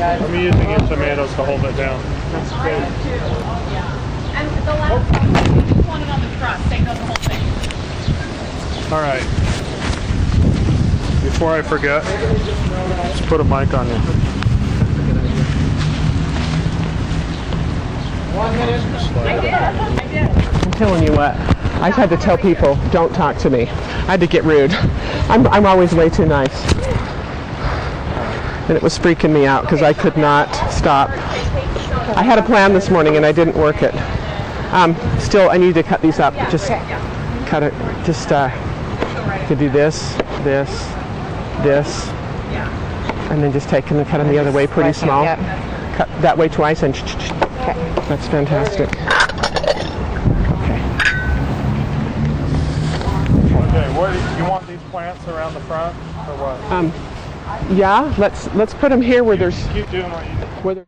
I'm using your tomatoes to hold it down. That's great. And the last one, you just want it on the crust. Take out the whole thing. All right. Before I forget, let's put a mic on you. 1 minute. I did. I'm telling you what, I had to tell people, don't talk to me. I had to get rude. I'm always way too nice. And it was freaking me out because I could not stop. I had a plan this morning and I didn't work it. Still, I need to cut these up. Just cut it. Just could do this, this, this, and then just take them and cut them the other way pretty small. Cut that way twice and that's fantastic. Okay, what do you want these plants around the front or what? Yeah, let's put them here where there's. Keep doing what you do. Where there,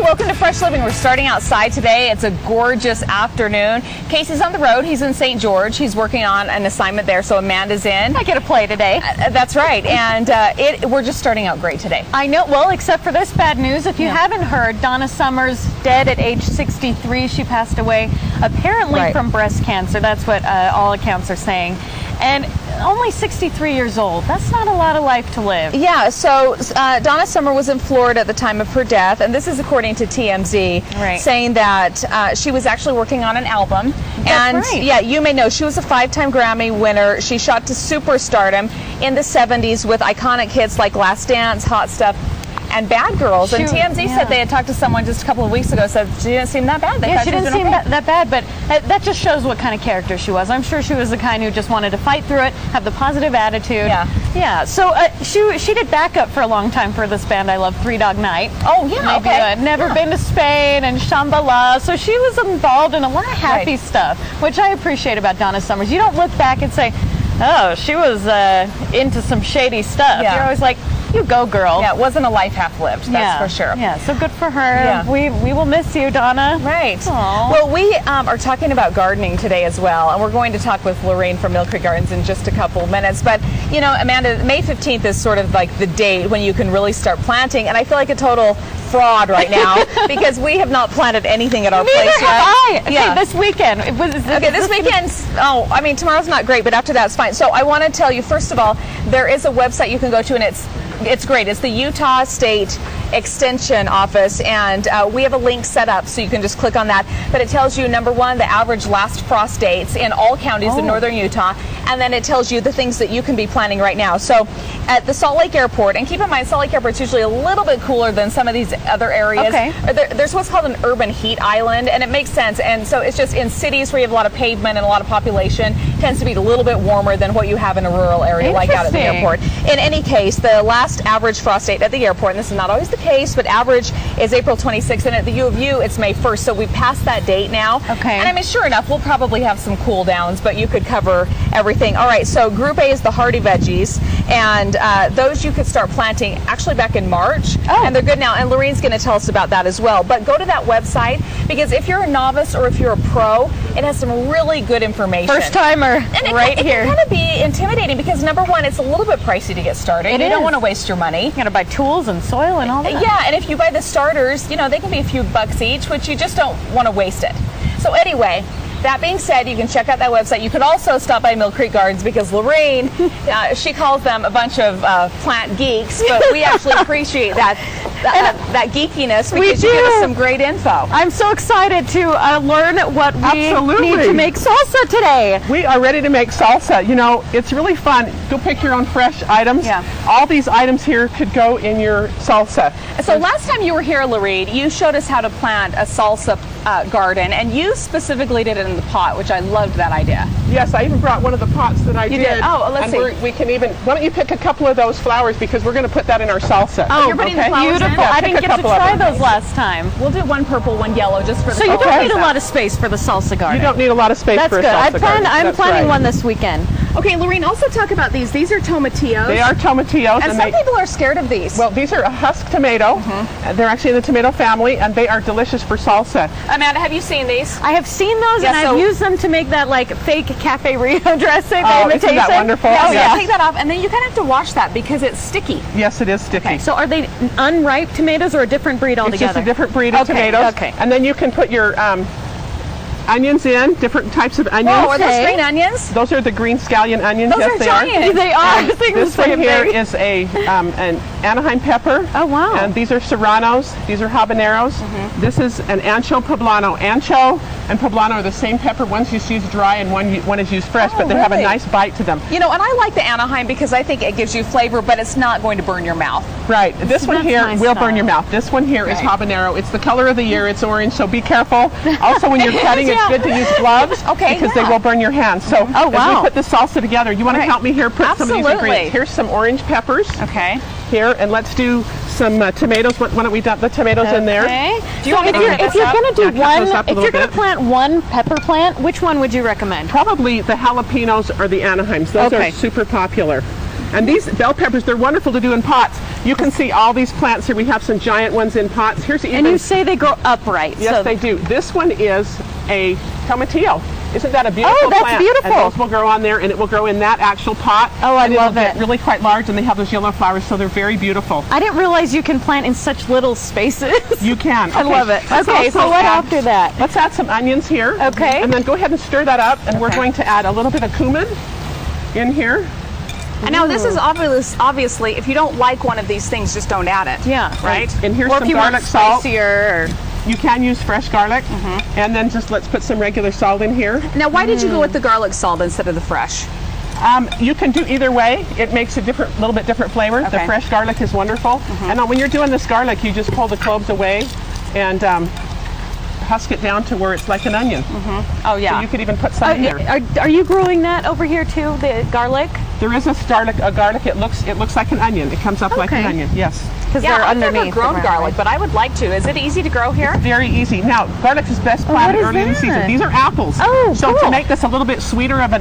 Welcome to Fresh Living. We're starting outside today. It's a gorgeous afternoon. Casey's on the road. He's in St. George. He's working on an assignment there, so Amanda's in. I get to play today. That's right. And we're just starting out great today. I know. Well, except for this bad news. If you haven't heard, Donna Summers dead at age 63. She passed away apparently from breast cancer. That's what all accounts are saying. And only 63 years old. That's not a lot of life to live. Yeah, so Donna Summer was in Florida at the time of her death, and this is according to TMZ, saying that she was actually working on an album. That's right. Yeah, you may know, she was a 5-time Grammy winner. She shot to superstardom in the 70s with iconic hits like Last Dance, Hot Stuff, and Bad Girls. And TMZ said they had talked to someone just a couple of weeks ago, said she didn't seem that bad. She didn't seem that bad, but that just shows what kind of character she was. I'm sure she was the kind who just wanted to fight through it, have the positive attitude. Yeah. So she did backup for a long time for this band I love, Three Dog Night. Oh, yeah, okay. Never Been to Spain and Shambhala. So she was involved in a lot of happy stuff, which I appreciate about Donna Summers. You don't look back and say, oh, she was into some shady stuff. You're always like, you go, girl. Yeah, it wasn't a life half lived, that's for sure. Yeah, so good for her. Yeah. We will miss you, Donna. Right. Aww. Well, we are talking about gardening today as well, and we're going to talk with Lorraine from Mill Creek Gardens in just a couple of minutes. But, you know, Amanda, May 15th is sort of like the date when you can really start planting, and I feel like a total fraud right now because we have not planted anything at our place yet. I. Yeah. Okay, this weekend. This weekend's, I mean, tomorrow's not great, but after that's fine. So I want to tell you, first of all, there is a website you can go to, and it's great. It's the Utah State Extension Office, and we have a link set up so you can just click on that. But it tells you, number one, the average last frost dates in all counties of northern Utah, and then it tells you the things that you can be planting right now. So at the Salt Lake Airport, and keep in mind, Salt Lake Airport's usually a little bit cooler than some of these other areas. There's what's called an urban heat island, and it makes sense. And so it's just in cities where you have a lot of pavement and a lot of population, tends to be a little bit warmer than what you have in a rural area like out at the airport. In any case, the last average frost date at the airport, and this is not always the case, but average is April 26th, and at the U of U it's May 1st, so we passed that date now. And I mean, sure enough, we'll probably have some cool downs, but you could cover everything. All right, so Group A is the hardy veggies, and those you could start planting actually back in March, and they're good now, and Lorraine's going to tell us about that as well. But go to that website, because if you're a novice or if you're a pro, it has some really good information. First timer, right here. It can kind of be intimidating because, number one, it's a little bit pricey to get started. You don't want to waste your money. You got to buy tools and soil and all that. Yeah, and if you buy the starters, you know, they can be a few bucks each, which you just don't want to waste it. So anyway, that being said, you can check out that website. You could also stop by Mill Creek Gardens because Lorraine, she calls them a bunch of plant geeks, but we actually appreciate that. that geekiness because you give us some great info. I'm so excited to learn what we Absolutely. need to make salsa today. We are ready to make salsa. You know, it's really fun. Go pick your own fresh items. Yeah. All these items here could go in your salsa. So last time you were here, Lorene, you showed us how to plant a salsa garden, and you specifically did it in the pot, which I loved that idea. Yes, I even brought one of the pots that I did. Oh, let's see. We can even, why don't you pick a couple of those flowers because we're going to put that in our salsa. Oh, you're putting the flowers in? Beautiful. Yeah, I didn't pick a get to couple of try them. those last time. We'll do one purple, one yellow, just for the So you don't color. need a lot of space for the salsa garden. You don't need a lot of space That's for a good. salsa garden. I'm That's planning right. one this weekend. Okay, Lorene, also talk about these. These are tomatillos. They are tomatillos. And some people are scared of these. Well, these are a husk tomato. They're actually in the tomato family, and they are delicious for salsa. Amanda, have you seen these? I have seen those, Yeah, and so- I've used them to make that like fake Cafe Rio dressing, the Oh, imitation. isn't that wonderful? Yeah, so Yeah. take that off, and then you kind of have to wash that because it's sticky. Yes, it is sticky. Okay, So are they unripe tomatoes or a different breed It's altogether? just a different breed of Okay, tomatoes. okay. And then you can put your onions in, different types of onions. Oh, are those Okay. green onions? Those are the green scallion onions. Those yes, are they giant. They are. This thing This is one pretty here big. is an Anaheim pepper. Oh, wow. And these are serranos. These are habaneros. This is an ancho poblano. Ancho and poblano are the same pepper. One's just used dry and one is used fresh, but they have a really? nice bite to them. You know, and I like the Anaheim because I think it gives you flavor, but it's not going to burn your mouth. Right. This one That's here nice will style. burn your mouth. This one here is Right. habanero. It's the color of the year. It's orange, so be careful. Also, when you're cutting, it's Yeah. good to use gloves Okay, because yeah. they will burn your hands. So Oh, as wow. we put the salsa together, you want to Right. help me here put some of these Absolutely. ingredients. Here's some orange peppers Okay. here, and let's do some tomatoes. Why don't we dump the tomatoes in there? Okay. Do you want me to If cut you're this up? going to do Yeah, cut those one, up a if little you're going to bit. plant one pepper plant, which one would you recommend? Probably the jalapenos or the Anaheims. Those Okay. are super popular. And these bell peppers, they're wonderful to do in pots. You can see all these plants here. We have some giant ones in pots. Here's even. And you say they grow upright. Yes, so they do. This one is a tomatillo. Isn't that a beautiful Oh, that's plant? beautiful. And those will grow on there, and it will grow in that actual pot. Oh, I and it'll love get it. really quite large, and they have those yellow flowers, so they're very beautiful. I didn't realize you can plant in such little spaces. You can. I love it. Let's Okay, also so what add- after that? Let's add some onions here. Okay. And then go ahead and stir that up, and we're Okay. going to add a little bit of cumin in here. And now this is obviously, if you don't like one of these things, just don't add it. Yeah. Right? And here's Or some if you want garlic salt. spicier. You can use fresh garlic. And then just let's put some regular salt in here. Now, why did you go with the garlic salt instead of the fresh? You can do either way. It makes a little bit different flavor. The Okay. fresh garlic is wonderful. And when you're doing this garlic, you just pull the cloves away and husk it down to where it's like an onion. Oh, yeah. So you could even put some in there. Are you growing that over here too, the garlic? There is a garlic. It looks like an onion. It comes up like an Okay. onion. Yes. Because Yeah, they're I've underneath. never grown the garlic, but I would like to. Is it easy to grow here? Very easy. Now, garlic is best planted is early in the season. that? These are apples. Oh, so to cool. make this a little bit sweeter of a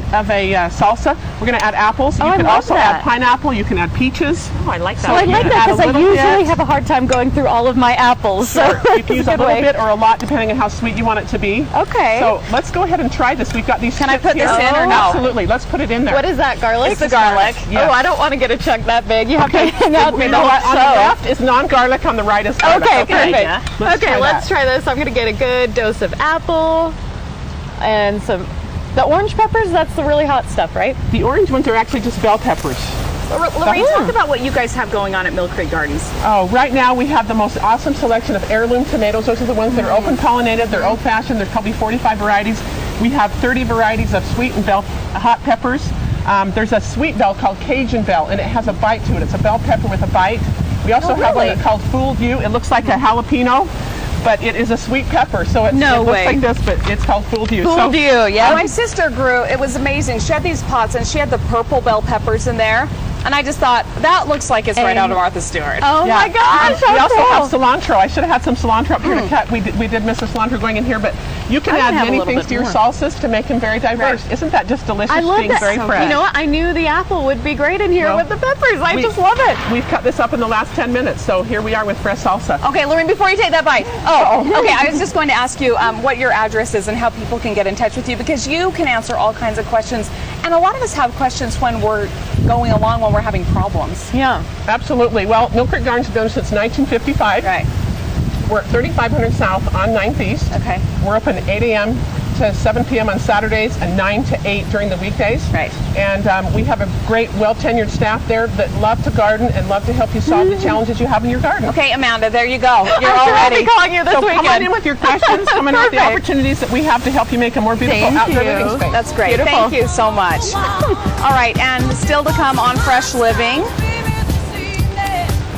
salsa, we're going to add apples. You I can love also that. add pineapple. You can add peaches. Oh, I like that. Well, I you like can that add a because I little usually bit. have a hard time going through all of my apples. So You can use a little bit or a lot depending on how sweet you want it to be. Okay. So let's go ahead and try this. We've got these. Can I chips put this here. in or no? Absolutely. Let's put it in there. What is that, garlic? It's the garlic. Yes. Oh, I don't want to get a chunk that big. You have to hang out You me know the what? whole On the show. left is non-garlic. On the right is garlic. Okay, perfect. idea. Let's Okay, try let's that. try this. I'm going to get a good dose of apple and the orange peppers. That's the really hot stuff, right? The orange ones are actually just bell peppers. Lorraine, talk about what you guys have going on at Mill Creek Gardens. Oh, right now we have the most awesome selection of heirloom tomatoes. Those are the ones that are open pollinated. They're old fashioned. There's probably 45 varieties. We have 30 varieties of sweet and bell hot peppers. There's a sweet bell called Cajun bell, and it has a bite to it. It's a bell pepper with a bite. We also have one really? that's called Fooled You. It looks like a jalapeno, but it is a sweet pepper. So it No looks way. like this, but it's called Fooled You. Fooled So, you, yeah. My sister grew, it was amazing. She had these pots and she had the purple bell peppers in there. And I just thought, that looks like it's right out of Martha Stewart. Oh yeah. my gosh, We how also cool. have cilantro. I should have had some cilantro up here to cut. We did miss the cilantro going in here, but you can I add can have a many little things bit to your more. salsas to make them very diverse. Isn't that just delicious? I love being that. very fresh. You know what? I knew the apple would be great in here No. with the peppers. I We- just love it. We've cut this up in the last 10 minutes, so here we are with fresh salsa. Okay, Lorraine, before you take that bite. Okay, I was just going to ask you what your address is and how people can get in touch with you because you can answer all kinds of questions. And a lot of us have questions when we're going along, when we're having problems. Yeah. Absolutely. Well, Mill Creek Gardens has been since 1955. Right. We're at 3500 South on 9th East. Okay. We're open 8 a.m. to 7 p.m. on Saturdays and 9 to 8 during the weekdays. Right. And we have a great, well-tenured staff there that love to garden and love to help you solve the challenges you have in your garden. Okay, Amanda, there you go. You're all I'll be ready. calling you this So weekend. come on in with your questions, come in with the opportunities that we have to help you make a more beautiful outdoor living space. That's great. Beautiful. Thank you so much. All right, and still to come on Fresh Living.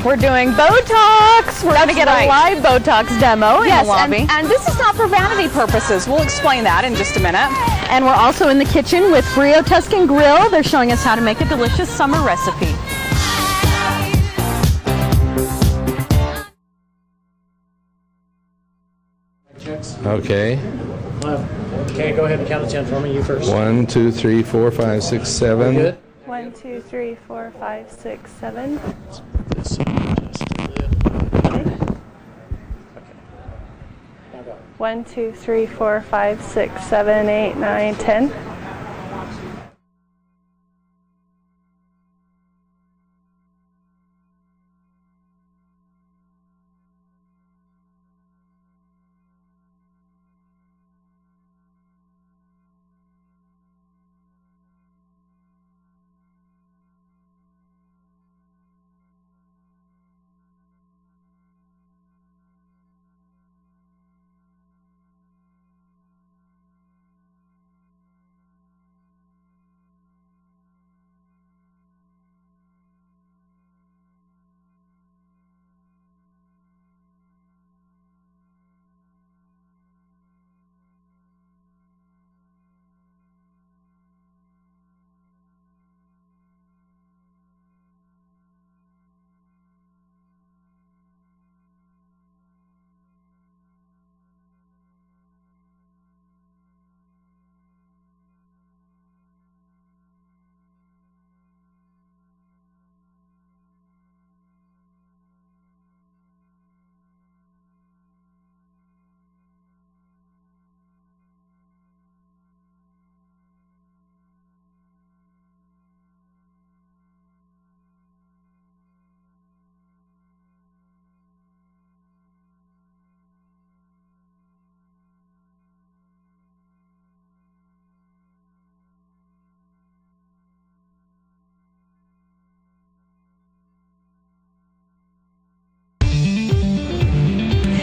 We're doing Botox. We're going to get a live Botox demo in the lobby. And this is not for vanity purposes. We'll explain that in just a minute. And we're also in the kitchen with Brio Tuscan Grill. They're showing us how to make a delicious summer recipe. Okay. Okay, go ahead and count to 10 for me. You first. 1, 2, 3, 4, 5, 6, 7. Good. 1, 2, 3, 4, 5, 6, 7. This just a little. Okay. Now go. 1, 2, 3, 4, 5, 6, 7, 8, 9, 10.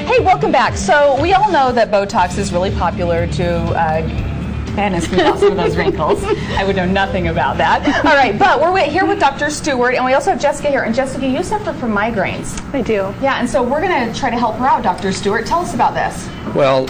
Hey, welcome back. So we all know that Botox is really popular to and smooth out some of those wrinkles. I would know nothing about that. All right, but we're here with Dr. Stewart, and we also have Jessica here. And Jessica, you suffer from migraines. I do. Yeah, and so we're going to try to help her out, Dr. Stewart. Tell us about this. Well,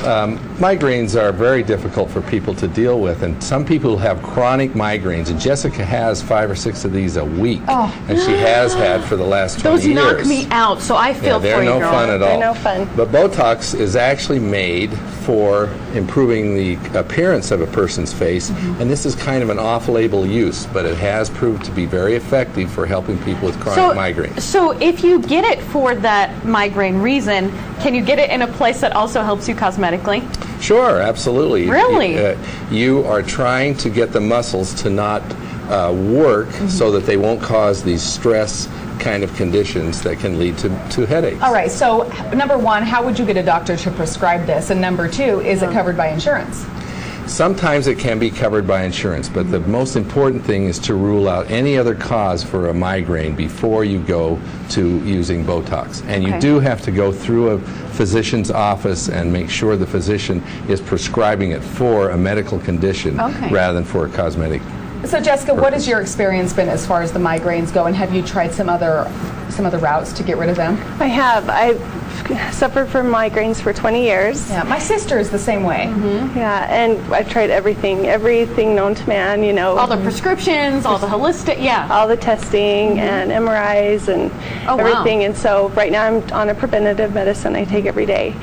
migraines are very difficult for people to deal with, and some people have chronic migraines, and Jessica has 5 or 6 of these a week, and she has had for the last 20 years. Those knock me out, so I feel they're for you, no girl. fun at all. They're no fun. But Botox is actually made for improving the appearance of a person's face, and this is kind of an off-label use, but it has proved to be very effective for helping people with chronic migraines. So if you get it for that migraine reason, can you get it in a place that also helps you cosmetically? Sure, absolutely. Really? You are trying to get the muscles to not work so that they won't cause these stress kind of conditions that can lead to headaches. All right, so number one, how would you get a doctor to prescribe this? And number two, is it covered by insurance? Sometimes it can be covered by insurance, but the most important thing is to rule out any other cause for a migraine before you go to using Botox. And you do have to go through a physician's office and make sure the physician is prescribing it for a medical condition rather than for a cosmetic. So Jessica, what has your experience been as far as the migraines go, and have you tried some other routes to get rid of them? I have. I've suffered from migraines for 20 years. Yeah, my sister is the same way. Yeah, and I've tried everything known to man, you know. All the prescriptions, all the holistic, all the testing and MRIs and everything. And so right now I'm on a preventative medicine I take every day.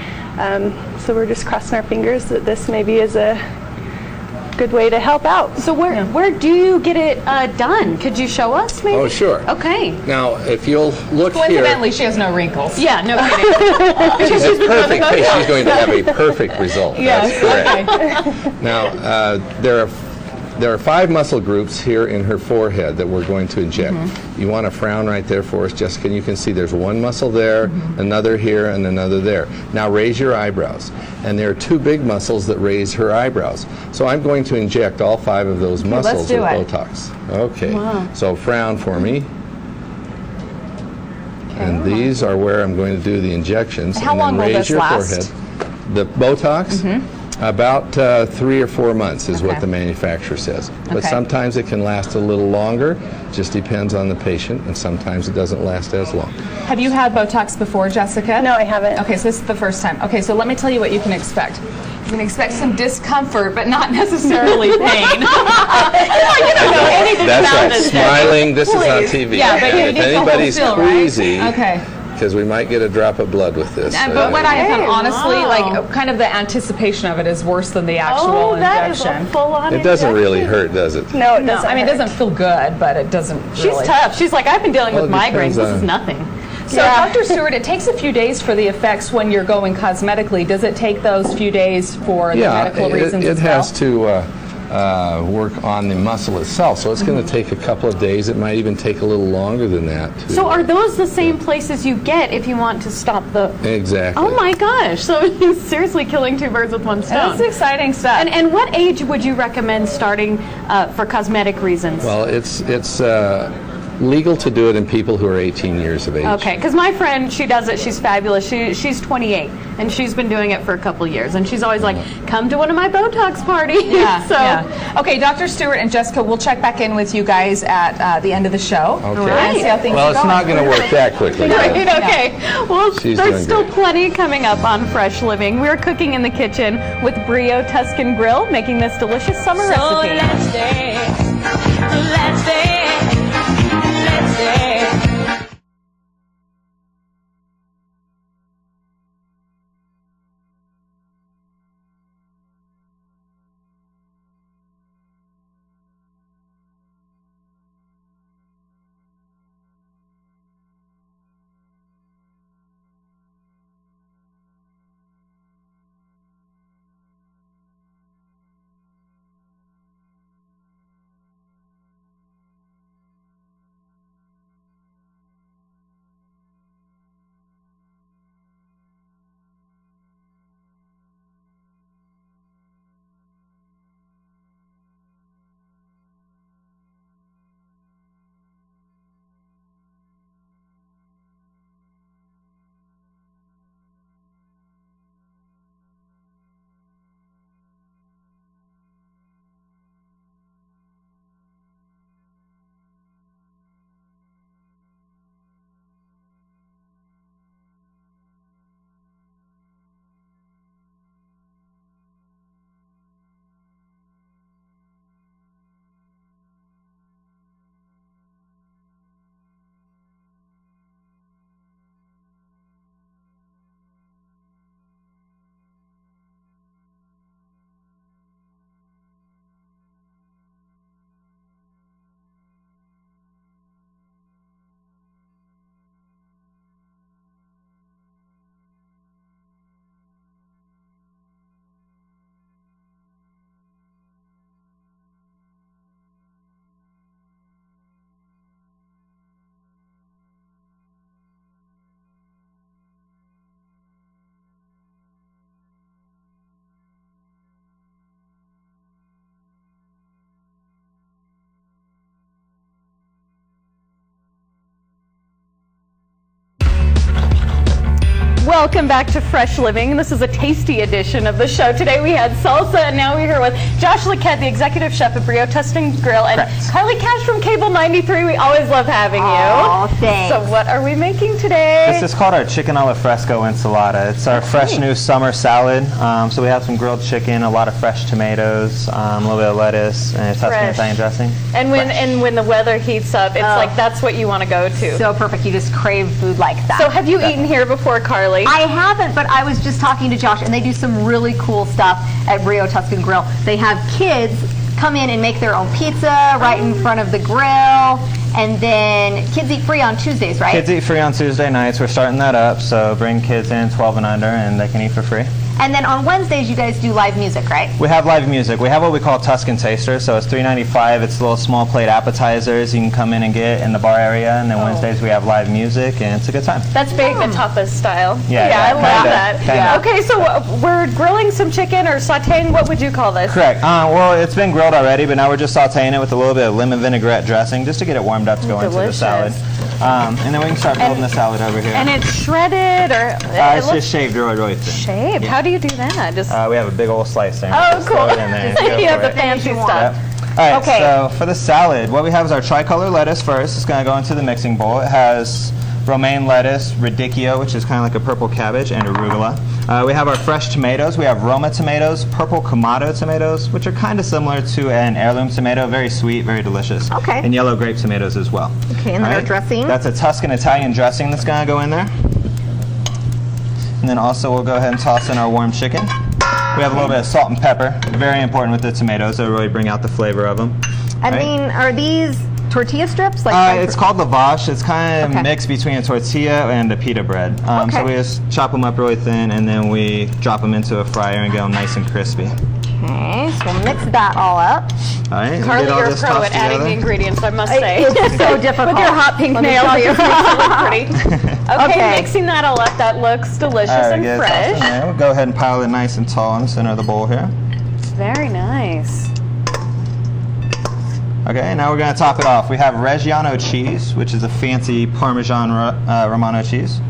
So we're just crossing our fingers that this maybe is a good way to help out. So where do you get it done? Could you show us maybe? Oh, sure. Okay. Now, if you'll look here. Coincidentally, she has no wrinkles. Yeah, no kidding. She's a perfect case. She's going to have a perfect result. That's correct. Now, there are there are 5 muscle groups here in her forehead that we're going to inject. You want to frown right there for us, Jessica, and you can see there's one muscle there, another here, and another there. Now raise your eyebrows. And there are 2 big muscles that raise her eyebrows. So I'm going to inject all 5 of those muscles with Botox. Okay, so frown for me. And these are where I'm going to do the injections. How long will this last? Forehead. The Botox? About 3 or 4 months is what the manufacturer says. But sometimes it can last a little longer. Just depends on the patient, and sometimes it doesn't last as long. Have you had Botox before, Jessica? No, I haven't. Okay, so this is the first time. Okay, so let me tell you what you can expect. You can expect some discomfort, but not necessarily pain. That's right. Smiling. This is on TV. Yeah, but if anybody's queasy, okay. because we might get a drop of blood with this. But what I have found, honestly, like kind of the anticipation of it is worse than the actual injection. That is a full-on It doesn't really hurt, does it? No, it doesn't. I mean, it doesn't feel good, but it doesn't. She's tough. She's like, I've been dealing with migraines. This is nothing. So, Dr. Stewart, it takes a few days for the effects when you're going cosmetically. Does it take those few days for the medical reasons it as well? has to work on the muscle itself, so it's going to take a couple of days. It might even take a little longer than that. So are those the same places you get if you want to stop the... Exactly. Oh my gosh, so it's seriously killing 2 birds with 1 stone. That's exciting stuff. And what age would you recommend starting for cosmetic reasons? Well, it's legal to do it in people who are 18 years of age. Okay, because my friend, she does it. She's fabulous. She's 28, and she's been doing it for a couple years. And she's always like, come to one of my Botox parties. Yeah, Okay, Dr. Stewart and Jessica, we'll check back in with you guys at the end of the show. Okay. And see how things Well, are it's going. not going to work that quickly. Right, okay. Well, She's there's doing still plenty coming up on Fresh Living. We're cooking in the kitchen with Brio Tuscan Grill, making this delicious summer recipe. Let's dance. Welcome back to Fresh Living. This is a tasty edition of the show. Today we had salsa, and now we're here with Josh Lequette, the executive chef at Brio Tuscan Grill, and Carly Cash from Cable 93. We always love having you. Oh, thanks. So what are we making today? This is called our chicken alla fresco enchilada. It's our fresh new summer salad. So we have some grilled chicken, a lot of fresh tomatoes, a little bit of lettuce, and Tuscan Italian dressing. And when the weather heats up, it's like that's what you want to go to. So perfect. You just crave food like that. So have you eaten here before, Carly? I haven't, but I was just talking to Josh, and they do some really cool stuff at Brio Tuscan Grill. They have kids come in and make their own pizza right in front of the grill, and then kids eat free on Tuesdays, right? Kids eat free on Tuesday nights. We're starting that up, so bring kids in 12 and under, and they can eat for free. And then on Wednesdays, you guys do live music, right? We have live music. We have what we call Tuscan Taster, so it's $3.95. It's little small plate appetizers you can come in and get in the bar area. And then Wednesdays we have live music, and it's a good time. That's big, the tapas style. Yeah, I love that. Kinda. Okay, so we're grilling some chicken or sauteing. What would you call this? Correct. Well, it's been grilled already, but now we're just sauteing it with a little bit of lemon vinaigrette dressing just to get it warmed up to go into the salad. And then we can start building the salad over here. And it's shredded, or it's just shaved really thin. shaved. Yeah. How do you do that? Just we have a big old slice there. oh, Just cool. throw it in there and go You have for the it. fancy stuff. Yep. All right, Okay. so for the salad, what we have is our tricolor lettuce first. It's going to go into the mixing bowl. It has romaine lettuce, radicchio, which is kind of like a purple cabbage, and arugula. We have our fresh tomatoes. We have Roma tomatoes, purple Kamado tomatoes, which are kind of similar to an heirloom tomato. Very sweet, very delicious. Okay. And yellow grape tomatoes as well. Okay, and then our dressing. That's a Tuscan Italian dressing that's going to go in there. And then also we'll go ahead and toss in our warm chicken. We have a little bit of salt and pepper. Very important with the tomatoes. It'll really bring out the flavor of them. And then, are these tortilla strips? Like it's called lavash. It's kind of mixed between a tortilla and a pita bread. So we just chop them up really thin, and then we drop them into a fryer and get them nice and crispy. Okay, so we'll mix that all up. All right, Carly, get all you're a this pro tossed at adding together. the ingredients, I must say. It's so difficult. With your hot pink nails, it makes it look pretty. Okay, mixing that all up, that looks delicious and get it tossed in fresh. there. We'll go ahead and pile it nice and tall in the center of the bowl here. Very nice. Okay, now we're going to top it off. We have Reggiano cheese, which is a fancy Parmesan Romano cheese.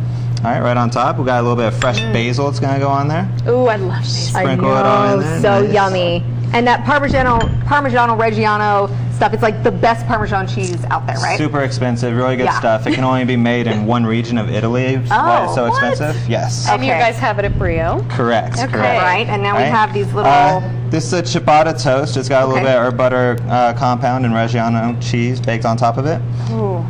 All right on top. We got a little bit of fresh basil that's going to go on there. Ooh, I love basil. Sprinkle it on in there. So Nice. yummy. And that Parmigiano Reggiano stuff, it's like the best Parmesan cheese out there, right? Super expensive, really good stuff. It can only be made in one region of Italy. Why it's so expensive? Yes. And you guys have it at Brio. Correct. Okay. Correct. Right, and now we have these little... This is a ciabatta toast. It's got a little bit of herb butter compound and Reggiano cheese baked on top of it. Ooh.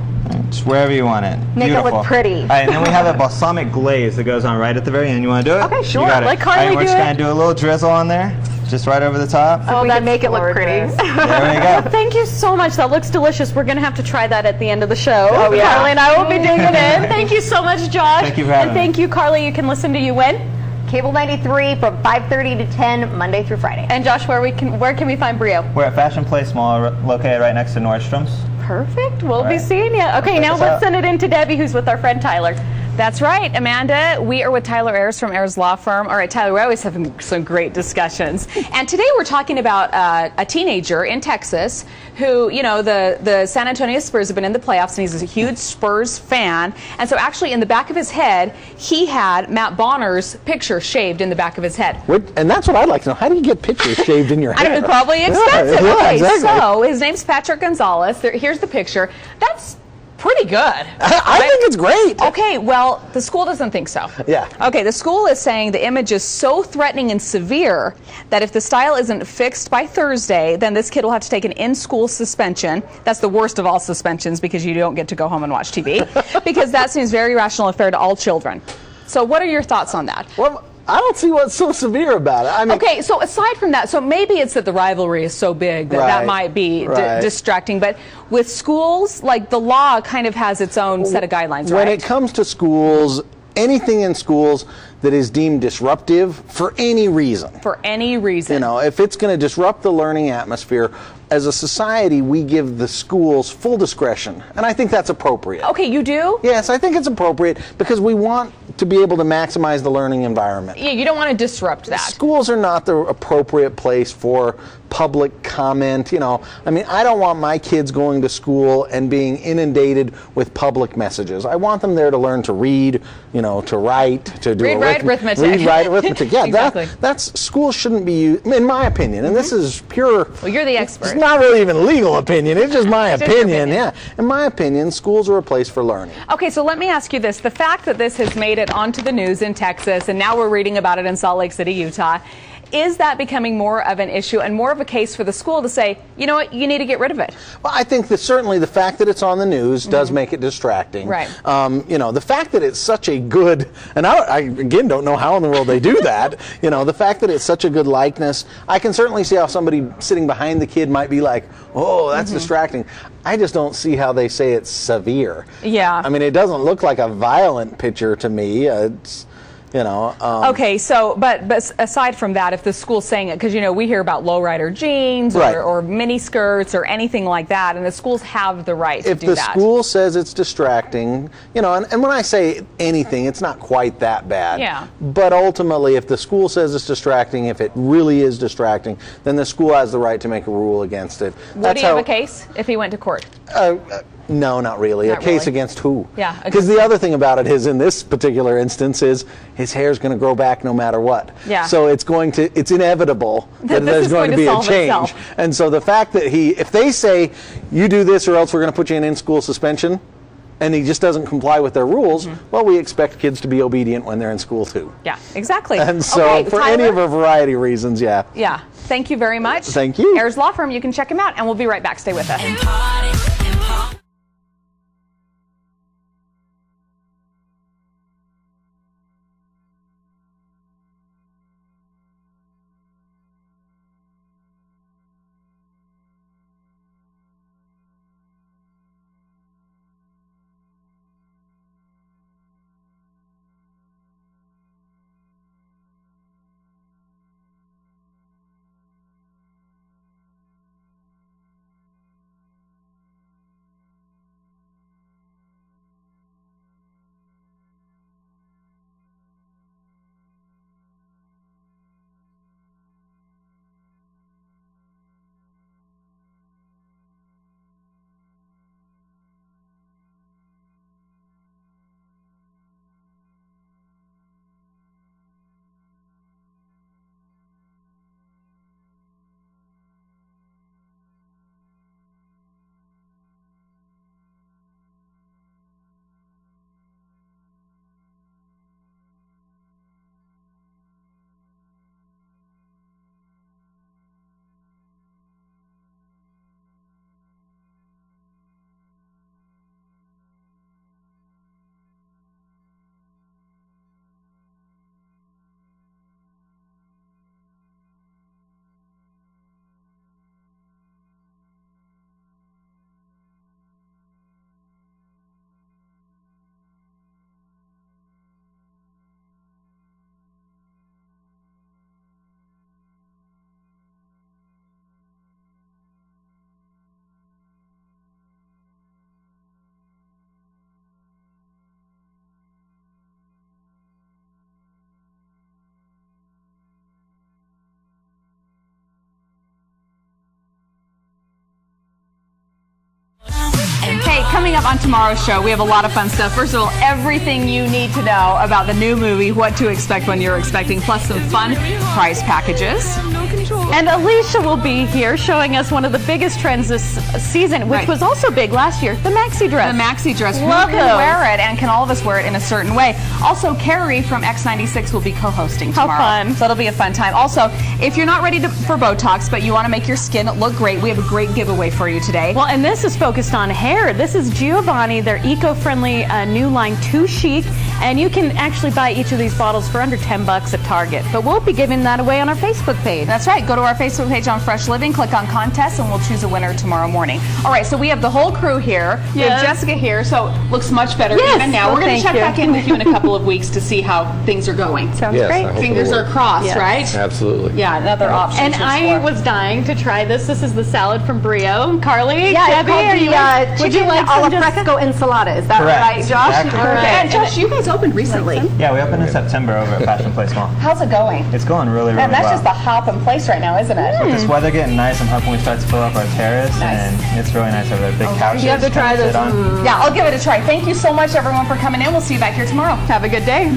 Just wherever you want it. Make Beautiful. it look pretty. All right, and then we have a balsamic glaze that goes on right at the very end. You want to do it? Okay, sure. You got it. Let Carly All right, we're do just it. going to do a little drizzle on there, just right over the top. Oh, we can make it look pretty. There we go. Thank you so much. That looks delicious. We're going to have to try that at the end of the show. Oh, yeah. Carly and I will be digging in. Thank you so much, Josh. Thank you for having And thank you, Carly. You can listen to you when? Cable 93 from 5:30 to 10, Monday through Friday. And Josh, where can we find Brio? We're at Fashion Place Mall, located right next to Nordstrom's. Perfect. We'll be right. seeing you. Okay, Check now us let's out. send it in to Debbie, who's with our friend Tyler. That's right, Amanda. We are with Tyler Ayers from Ayers Law Firm. All right, Tyler, we're always having some great discussions. And today we're talking about a teenager in Texas who, you know, the San Antonio Spurs have been in the playoffs, and he's a huge Spurs fan. And so actually in the back of his head, he had Matt Bonner's picture shaved in the back of his head. And that's what I'd like to know. How do you get pictures shaved in your head? I don't know, probably expensive. Yeah, Okay, exactly. so his name's Patrick Gonzalez. Here's the picture. That's pretty good. I think it's great. Okay, well, the school doesn't think so. Yeah. Okay, the school is saying the image is so threatening and severe that if the style isn't fixed by Thursday, then this kid will have to take an in-school suspension. That's the worst of all suspensions because you don't get to go home and watch TV. Because that seems very irrational and fair to all children. So what are your thoughts on that? Well, I don't see what's so severe about it. I mean, Okay, so aside from that, so maybe it's that the rivalry is so big that that might be distracting. But with schools, like the law kind of has its own set of guidelines, right? when it comes to schools, anything in schools that is deemed disruptive for any reason. For any reason. You know, if it's going to disrupt the learning atmosphere, as a society, we give the schools full discretion, and I think that's appropriate. Okay, you do? Yes, I think it's appropriate because we want to be able to maximize the learning environment. Yeah, you don't want to disrupt that. Schools are not the appropriate place for public comment. You know, I mean, I don't want my kids going to school and being inundated with public messages. I want them there to learn to read, you know, to write, to do Read, write, arithmetic. Read, write, arithmetic. Yeah, Exactly. that's schools shouldn't be used, in my opinion, and this is pure. Well, you're the expert. It's not really even legal opinion. It's just my It's just your opinion. opinion. Yeah, in my opinion, schools are a place for learning. Okay, so let me ask you this. The fact that this has made it onto the news in Texas, and now we're reading about it in Salt Lake City, Utah, is that becoming more of an issue and more of a case for the school to say, you know what, you need to get rid of it? Well, I think that certainly the fact that it's on the news does make it distracting. Right. You know, the fact that it's such a good, and I again don't know how in the world they do that, you know, the fact that it's such a good likeness, I can certainly see how somebody sitting behind the kid might be like, oh, that's distracting. I just don't see how they say it's severe. Yeah. I mean, it doesn't look like a violent picture to me. Okay, so but aside from that, if the school's saying it, because we hear about lowrider jeans or mini skirts or anything like that, and the schools have the right to do that. If the school says it's distracting, and when I say anything, it's not quite that bad. Yeah. But ultimately, if the school says it's distracting, if it really is distracting, then the school has the right to make a rule against it. Would he have a case if he went to court? No, not really. A case against who? Yeah. Because the other thing about it is, in this particular instance, is his hair's going to grow back no matter what. Yeah. So it's inevitable that there's going to be a change. And so the fact that if they say, you do this or else we're going to put you in in-school suspension, and he just doesn't comply with their rules, well, we expect kids to be obedient when they're in school too. Yeah, exactly. And so for any of a variety of reasons, yeah. Yeah. Thank you very much. Thank you. Ayers Law Firm, you can check him out, and we'll be right back. Stay with us. Hey, coming up on tomorrow's show, we have a lot of fun stuff. First of all, everything you need to know about the new movie, what to expect when you're expecting, plus some fun prize packages. And Alicia will be here showing us one of the biggest trends this season, which was also big last year, the maxi dress. The maxi dress. Love Who can wear it, and can all of us wear it in a certain way? Also, Carrie from X96 will be co-hosting tomorrow. How fun. So it'll be a fun time. Also, if you're not ready for Botox, but you want to make your skin look great, we have a great giveaway for you today. Well, and this is focused on hair. This is Giovanni, their eco-friendly new line, Too Chic, and you can actually buy each of these bottles for under $10 at Target. But we'll be giving that away on our Facebook page. That's right. Go to our Facebook page on Fresh Living, click on contests, and we'll choose a winner tomorrow morning. All right, so we have the whole crew here. We have Jessica here, so looks much better even now. We're going to check back in with you in a couple of weeks to see how things are going. Sounds great. Fingers are crossed, right? Absolutely. Yeah, another option. And I was dying to try this. This is the salad from Brio. Carly, Yeah, Debbie, would you like alla fresco ensalada? Is that right, Josh? Exactly. And Josh, you guys opened recently. Yeah, we opened in September over at Fashion Place Mall. How's it going? It's going really, really And that's well. just the hopping place right now, isn't it? With this weather getting nice, I'm hoping we start to fill up our terrace, and it's really nice over there. Big couches. You have to try this. Yeah, I'll give it a try. Thank you so much, everyone, for coming in. We'll see you back here tomorrow. Have a good day.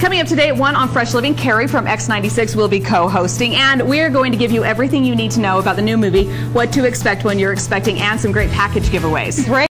Coming up today at 1 on Fresh Living, Carrie from X96 will be co-hosting, and we're going to give you everything you need to know about the new movie, what to expect when you're expecting, and some great package giveaways. Great.